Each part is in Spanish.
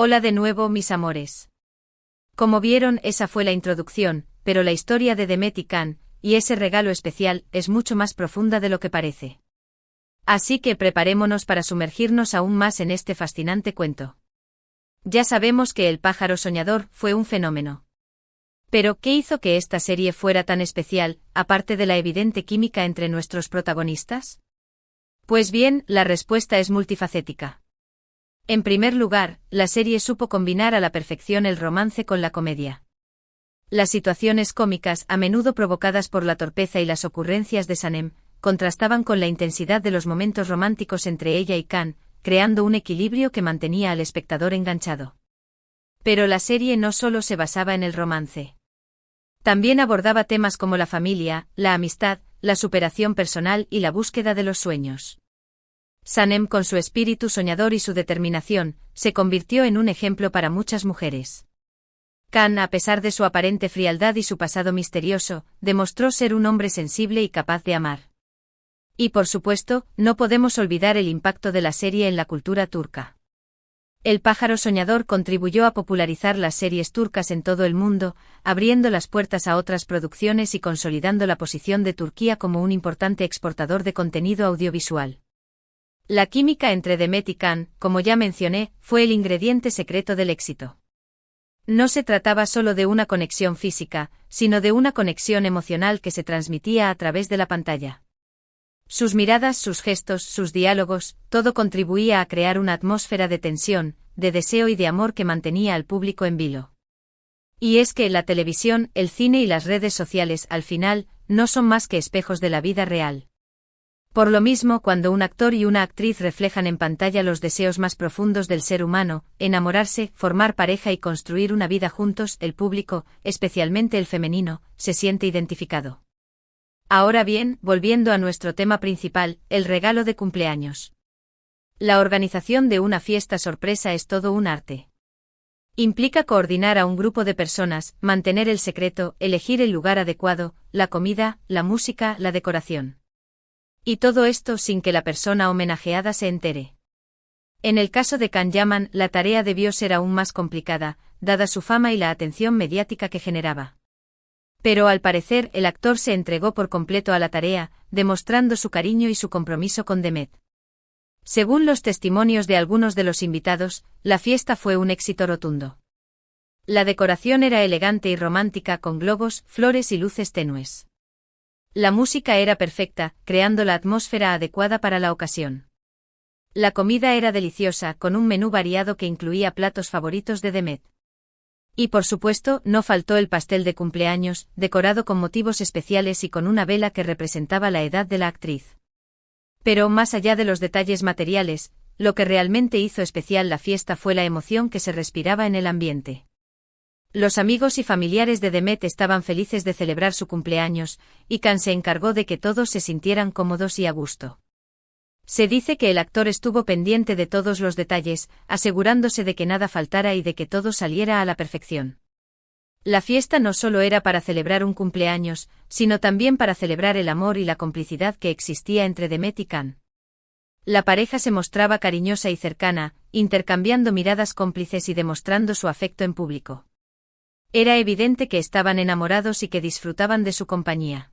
Hola de nuevo, mis amores. Como vieron, esa fue la introducción, pero la historia de Demet y Can, y ese regalo especial, es mucho más profunda de lo que parece. Así que preparémonos para sumergirnos aún más en este fascinante cuento. Ya sabemos que El pájaro soñador fue un fenómeno. Pero, ¿qué hizo que esta serie fuera tan especial, aparte de la evidente química entre nuestros protagonistas? Pues bien, la respuesta es multifacética. En primer lugar, la serie supo combinar a la perfección el romance con la comedia. Las situaciones cómicas, a menudo provocadas por la torpeza y las ocurrencias de Sanem, contrastaban con la intensidad de los momentos románticos entre ella y Can, creando un equilibrio que mantenía al espectador enganchado. Pero la serie no solo se basaba en el romance. También abordaba temas como la familia, la amistad, la superación personal y la búsqueda de los sueños. Sanem, con su espíritu soñador y su determinación, se convirtió en un ejemplo para muchas mujeres. Can, a pesar de su aparente frialdad y su pasado misterioso, demostró ser un hombre sensible y capaz de amar. Y por supuesto, no podemos olvidar el impacto de la serie en la cultura turca. El pájaro soñador contribuyó a popularizar las series turcas en todo el mundo, abriendo las puertas a otras producciones y consolidando la posición de Turquía como un importante exportador de contenido audiovisual. La química entre Demet y Can, como ya mencioné, fue el ingrediente secreto del éxito. No se trataba solo de una conexión física, sino de una conexión emocional que se transmitía a través de la pantalla. Sus miradas, sus gestos, sus diálogos, todo contribuía a crear una atmósfera de tensión, de deseo y de amor que mantenía al público en vilo. Y es que la televisión, el cine y las redes sociales, al final, no son más que espejos de la vida real. Por lo mismo, cuando un actor y una actriz reflejan en pantalla los deseos más profundos del ser humano, enamorarse, formar pareja y construir una vida juntos, el público, especialmente el femenino, se siente identificado. Ahora bien, volviendo a nuestro tema principal, el regalo de cumpleaños. La organización de una fiesta sorpresa es todo un arte. Implica coordinar a un grupo de personas, mantener el secreto, elegir el lugar adecuado, la comida, la música, la decoración. Y todo esto sin que la persona homenajeada se entere. En el caso de Can Yaman, la tarea debió ser aún más complicada, dada su fama y la atención mediática que generaba. Pero al parecer el actor se entregó por completo a la tarea, demostrando su cariño y su compromiso con Demet. Según los testimonios de algunos de los invitados, la fiesta fue un éxito rotundo. La decoración era elegante y romántica con globos, flores y luces tenues. La música era perfecta, creando la atmósfera adecuada para la ocasión. La comida era deliciosa, con un menú variado que incluía platos favoritos de Demet. Y por supuesto, no faltó el pastel de cumpleaños, decorado con motivos especiales y con una vela que representaba la edad de la actriz. Pero más allá de los detalles materiales, lo que realmente hizo especial la fiesta fue la emoción que se respiraba en el ambiente. Los amigos y familiares de Demet estaban felices de celebrar su cumpleaños, y Can se encargó de que todos se sintieran cómodos y a gusto. Se dice que el actor estuvo pendiente de todos los detalles, asegurándose de que nada faltara y de que todo saliera a la perfección. La fiesta no solo era para celebrar un cumpleaños, sino también para celebrar el amor y la complicidad que existía entre Demet y Can. La pareja se mostraba cariñosa y cercana, intercambiando miradas cómplices y demostrando su afecto en público. Era evidente que estaban enamorados y que disfrutaban de su compañía.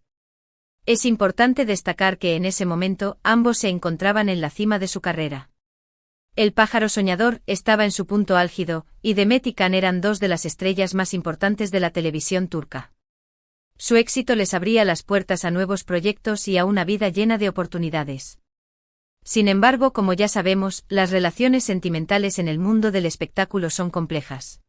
Es importante destacar que en ese momento ambos se encontraban en la cima de su carrera. El pájaro soñador estaba en su punto álgido, y Demet y Can eran dos de las estrellas más importantes de la televisión turca. Su éxito les abría las puertas a nuevos proyectos y a una vida llena de oportunidades. Sin embargo, como ya sabemos, las relaciones sentimentales en el mundo del espectáculo son complejas.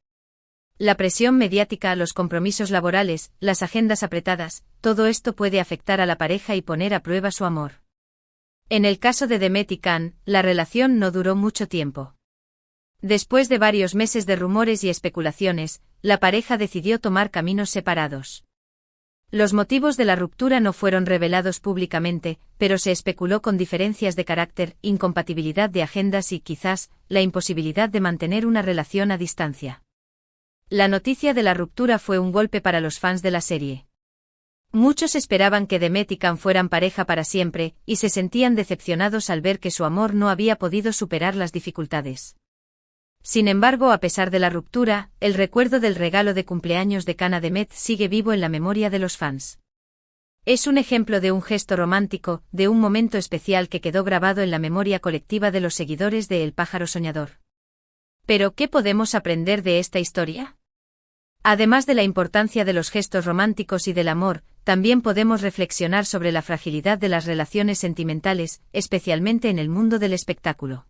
La presión mediática, los compromisos laborales, las agendas apretadas, todo esto puede afectar a la pareja y poner a prueba su amor. En el caso de Demet y Can, la relación no duró mucho tiempo. Después de varios meses de rumores y especulaciones, la pareja decidió tomar caminos separados. Los motivos de la ruptura no fueron revelados públicamente, pero se especuló con diferencias de carácter, incompatibilidad de agendas y, quizás, la imposibilidad de mantener una relación a distancia. La noticia de la ruptura fue un golpe para los fans de la serie. Muchos esperaban que Demet y Can fueran pareja para siempre, y se sentían decepcionados al ver que su amor no había podido superar las dificultades. Sin embargo, a pesar de la ruptura, el recuerdo del regalo de cumpleaños de Can a Demet sigue vivo en la memoria de los fans. Es un ejemplo de un gesto romántico, de un momento especial que quedó grabado en la memoria colectiva de los seguidores de El Pájaro Soñador. Pero, ¿qué podemos aprender de esta historia? Además de la importancia de los gestos románticos y del amor, también podemos reflexionar sobre la fragilidad de las relaciones sentimentales, especialmente en el mundo del espectáculo.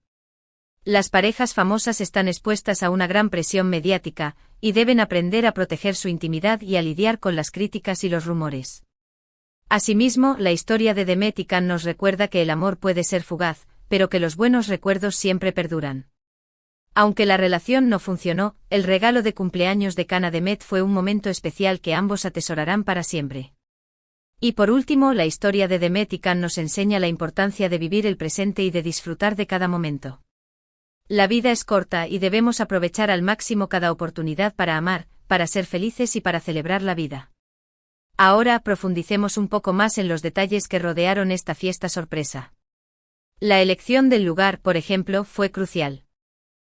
Las parejas famosas están expuestas a una gran presión mediática, y deben aprender a proteger su intimidad y a lidiar con las críticas y los rumores. Asimismo, la historia de Demet y Can nos recuerda que el amor puede ser fugaz, pero que los buenos recuerdos siempre perduran. Aunque la relación no funcionó, el regalo de cumpleaños de Can a Demet fue un momento especial que ambos atesorarán para siempre. Y por último, la historia de Demet y Can nos enseña la importancia de vivir el presente y de disfrutar de cada momento. La vida es corta y debemos aprovechar al máximo cada oportunidad para amar, para ser felices y para celebrar la vida. Ahora profundicemos un poco más en los detalles que rodearon esta fiesta sorpresa. La elección del lugar, por ejemplo, fue crucial.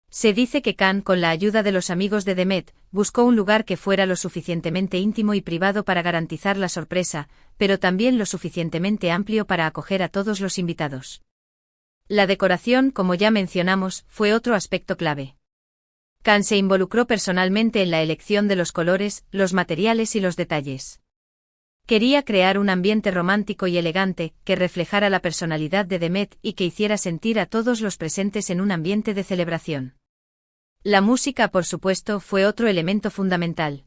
Se dice que Can, con la ayuda de los amigos de Demet, buscó un lugar que fuera lo suficientemente íntimo y privado para garantizar la sorpresa, pero también lo suficientemente amplio para acoger a todos los invitados. La decoración, como ya mencionamos, fue otro aspecto clave. Can se involucró personalmente en la elección de los colores, los materiales y los detalles. Quería crear un ambiente romántico y elegante, que reflejara la personalidad de Demet y que hiciera sentir a todos los presentes en un ambiente de celebración. La música, por supuesto, fue otro elemento fundamental.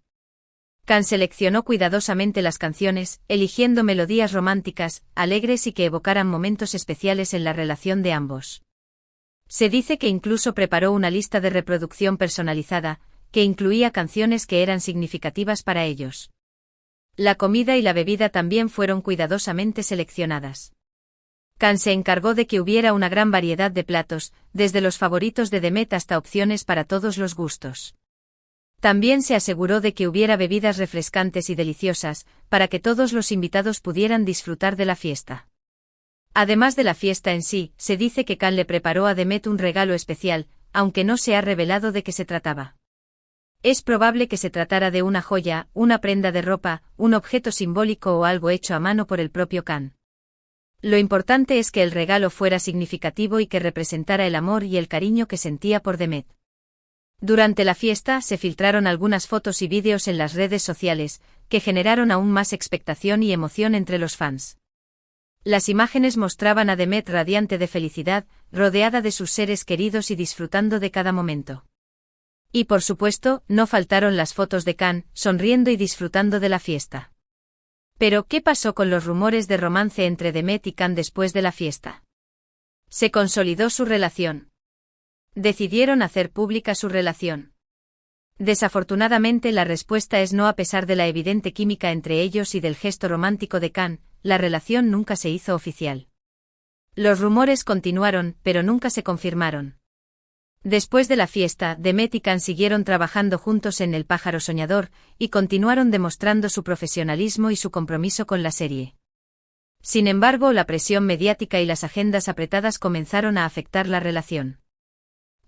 Can seleccionó cuidadosamente las canciones, eligiendo melodías románticas, alegres y que evocaran momentos especiales en la relación de ambos. Se dice que incluso preparó una lista de reproducción personalizada, que incluía canciones que eran significativas para ellos. La comida y la bebida también fueron cuidadosamente seleccionadas. Can se encargó de que hubiera una gran variedad de platos, desde los favoritos de Demet hasta opciones para todos los gustos. También se aseguró de que hubiera bebidas refrescantes y deliciosas, para que todos los invitados pudieran disfrutar de la fiesta. Además de la fiesta en sí, se dice que Can le preparó a Demet un regalo especial, aunque no se ha revelado de qué se trataba. Es probable que se tratara de una joya, una prenda de ropa, un objeto simbólico o algo hecho a mano por el propio Can. Lo importante es que el regalo fuera significativo y que representara el amor y el cariño que sentía por Demet. Durante la fiesta se filtraron algunas fotos y vídeos en las redes sociales, que generaron aún más expectación y emoción entre los fans. Las imágenes mostraban a Demet radiante de felicidad, rodeada de sus seres queridos y disfrutando de cada momento. Y por supuesto, no faltaron las fotos de Can, sonriendo y disfrutando de la fiesta. Pero, ¿qué pasó con los rumores de romance entre Demet y Can después de la fiesta? ¿Se consolidó su relación? ¿Decidieron hacer pública su relación? Desafortunadamente la respuesta es no. A pesar de la evidente química entre ellos y del gesto romántico de Can, la relación nunca se hizo oficial. Los rumores continuaron, pero nunca se confirmaron. Después de la fiesta, Demet y Can siguieron trabajando juntos en El Pájaro Soñador, y continuaron demostrando su profesionalismo y su compromiso con la serie. Sin embargo, la presión mediática y las agendas apretadas comenzaron a afectar la relación.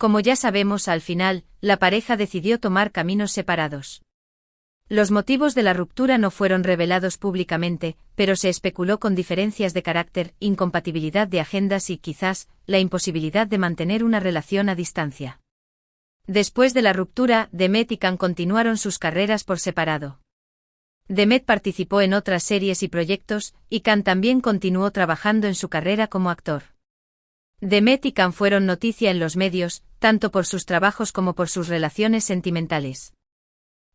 Como ya sabemos, al final, la pareja decidió tomar caminos separados. Los motivos de la ruptura no fueron revelados públicamente, pero se especuló con diferencias de carácter, incompatibilidad de agendas y, quizás, la imposibilidad de mantener una relación a distancia. Después de la ruptura, Demet y Can continuaron sus carreras por separado. Demet participó en otras series y proyectos, y Can también continuó trabajando en su carrera como actor. Demet y Can fueron noticia en los medios, tanto por sus trabajos como por sus relaciones sentimentales.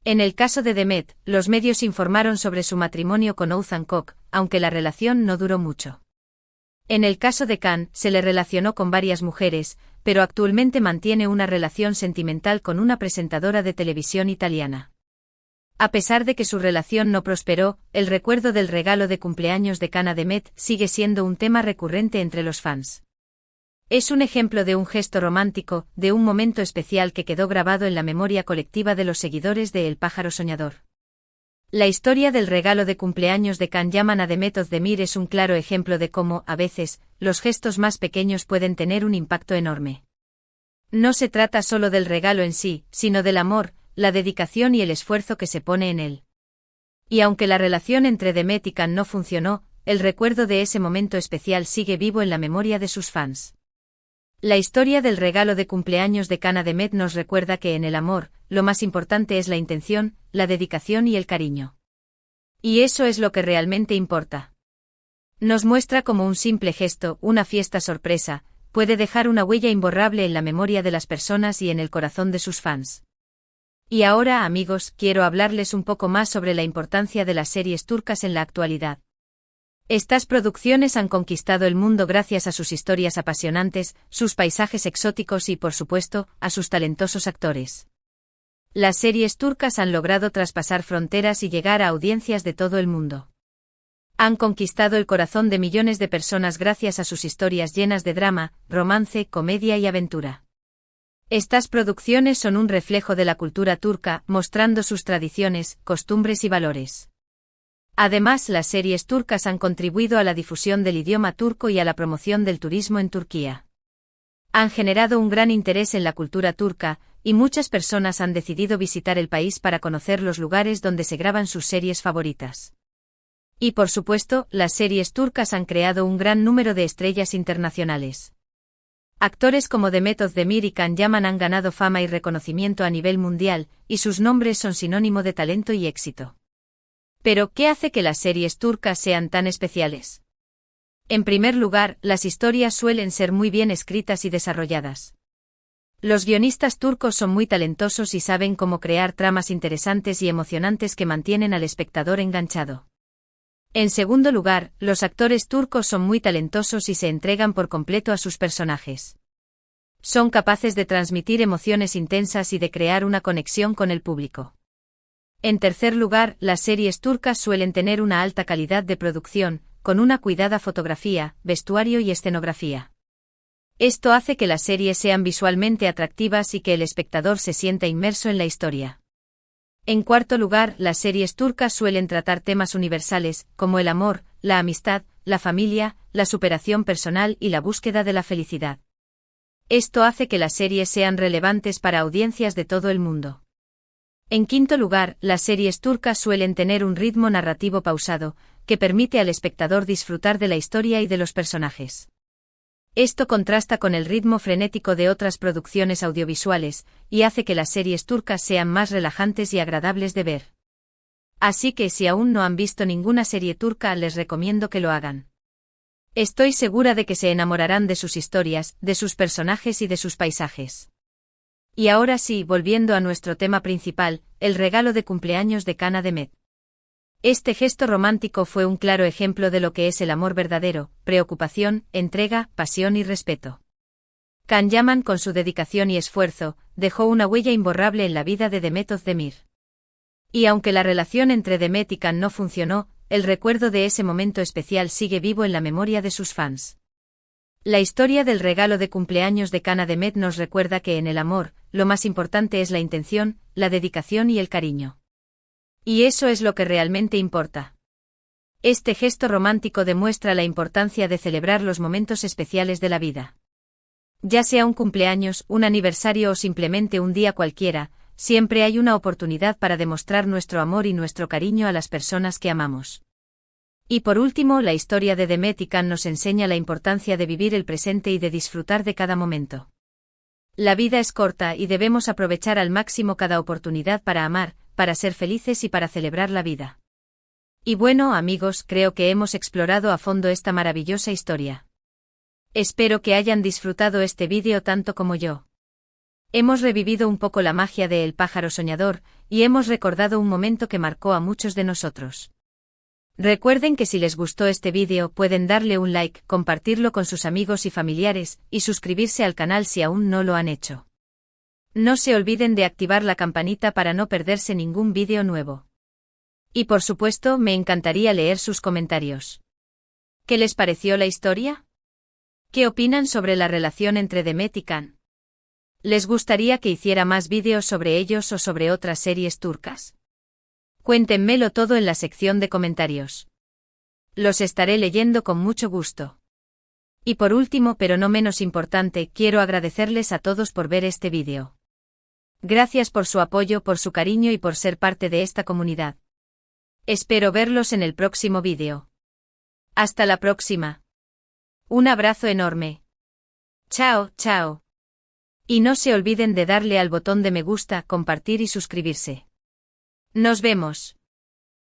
En el caso de Demet, los medios informaron sobre su matrimonio con Othman Koch, aunque la relación no duró mucho. En el caso de Can, se le relacionó con varias mujeres, pero actualmente mantiene una relación sentimental con una presentadora de televisión italiana. A pesar de que su relación no prosperó, el recuerdo del regalo de cumpleaños de Can a Demet sigue siendo un tema recurrente entre los fans. Es un ejemplo de un gesto romántico, de un momento especial que quedó grabado en la memoria colectiva de los seguidores de El Pájaro Soñador. La historia del regalo de cumpleaños de Can Yaman a Demet Özdemir es un claro ejemplo de cómo, a veces, los gestos más pequeños pueden tener un impacto enorme. No se trata solo del regalo en sí, sino del amor, la dedicación y el esfuerzo que se pone en él. Y aunque la relación entre Demet y Can no funcionó, el recuerdo de ese momento especial sigue vivo en la memoria de sus fans. La historia del regalo de cumpleaños de Can a Demet nos recuerda que en el amor, lo más importante es la intención, la dedicación y el cariño. Y eso es lo que realmente importa. Nos muestra cómo un simple gesto, una fiesta sorpresa, puede dejar una huella imborrable en la memoria de las personas y en el corazón de sus fans. Y ahora, amigos, quiero hablarles un poco más sobre la importancia de las series turcas en la actualidad. Estas producciones han conquistado el mundo gracias a sus historias apasionantes, sus paisajes exóticos y, por supuesto, a sus talentosos actores. Las series turcas han logrado traspasar fronteras y llegar a audiencias de todo el mundo. Han conquistado el corazón de millones de personas gracias a sus historias llenas de drama, romance, comedia y aventura. Estas producciones son un reflejo de la cultura turca, mostrando sus tradiciones, costumbres y valores. Además, las series turcas han contribuido a la difusión del idioma turco y a la promoción del turismo en Turquía. Han generado un gran interés en la cultura turca, y muchas personas han decidido visitar el país para conocer los lugares donde se graban sus series favoritas. Y por supuesto, las series turcas han creado un gran número de estrellas internacionales. Actores como Demet Özdemir y Can Yaman han ganado fama y reconocimiento a nivel mundial, y sus nombres son sinónimo de talento y éxito. Pero, ¿qué hace que las series turcas sean tan especiales? En primer lugar, las historias suelen ser muy bien escritas y desarrolladas. Los guionistas turcos son muy talentosos y saben cómo crear tramas interesantes y emocionantes que mantienen al espectador enganchado. En segundo lugar, los actores turcos son muy talentosos y se entregan por completo a sus personajes. Son capaces de transmitir emociones intensas y de crear una conexión con el público. En tercer lugar, las series turcas suelen tener una alta calidad de producción, con una cuidada fotografía, vestuario y escenografía. Esto hace que las series sean visualmente atractivas y que el espectador se sienta inmerso en la historia. En cuarto lugar, las series turcas suelen tratar temas universales, como el amor, la amistad, la familia, la superación personal y la búsqueda de la felicidad. Esto hace que las series sean relevantes para audiencias de todo el mundo. En quinto lugar, las series turcas suelen tener un ritmo narrativo pausado, que permite al espectador disfrutar de la historia y de los personajes. Esto contrasta con el ritmo frenético de otras producciones audiovisuales, y hace que las series turcas sean más relajantes y agradables de ver. Así que si aún no han visto ninguna serie turca, les recomiendo que lo hagan. Estoy segura de que se enamorarán de sus historias, de sus personajes y de sus paisajes. Y ahora sí, volviendo a nuestro tema principal, el regalo de cumpleaños de Can a Demet. Este gesto romántico fue un claro ejemplo de lo que es el amor verdadero: preocupación, entrega, pasión y respeto. Can Yaman, con su dedicación y esfuerzo, dejó una huella imborrable en la vida de Demet Özdemir. Y aunque la relación entre Demet y Can no funcionó, el recuerdo de ese momento especial sigue vivo en la memoria de sus fans. La historia del regalo de cumpleaños de Can a Demet nos recuerda que en el amor, lo más importante es la intención, la dedicación y el cariño. Y eso es lo que realmente importa. Este gesto romántico demuestra la importancia de celebrar los momentos especiales de la vida. Ya sea un cumpleaños, un aniversario o simplemente un día cualquiera, siempre hay una oportunidad para demostrar nuestro amor y nuestro cariño a las personas que amamos. Y por último, la historia de Demet y Can nos enseña la importancia de vivir el presente y de disfrutar de cada momento. La vida es corta y debemos aprovechar al máximo cada oportunidad para amar, para ser felices y para celebrar la vida. Y bueno, amigos, creo que hemos explorado a fondo esta maravillosa historia. Espero que hayan disfrutado este vídeo tanto como yo. Hemos revivido un poco la magia de El pájaro soñador, y hemos recordado un momento que marcó a muchos de nosotros. Recuerden que si les gustó este vídeo pueden darle un like, compartirlo con sus amigos y familiares, y suscribirse al canal si aún no lo han hecho. No se olviden de activar la campanita para no perderse ningún vídeo nuevo. Y por supuesto, me encantaría leer sus comentarios. ¿Qué les pareció la historia? ¿Qué opinan sobre la relación entre Demet y Can? ¿Les gustaría que hiciera más vídeos sobre ellos o sobre otras series turcas? Cuéntenmelo todo en la sección de comentarios. Los estaré leyendo con mucho gusto. Y por último, pero no menos importante, quiero agradecerles a todos por ver este vídeo. Gracias por su apoyo, por su cariño y por ser parte de esta comunidad. Espero verlos en el próximo vídeo. Hasta la próxima. Un abrazo enorme. Chao, chao. Y no se olviden de darle al botón de me gusta, compartir y suscribirse. Nos vemos.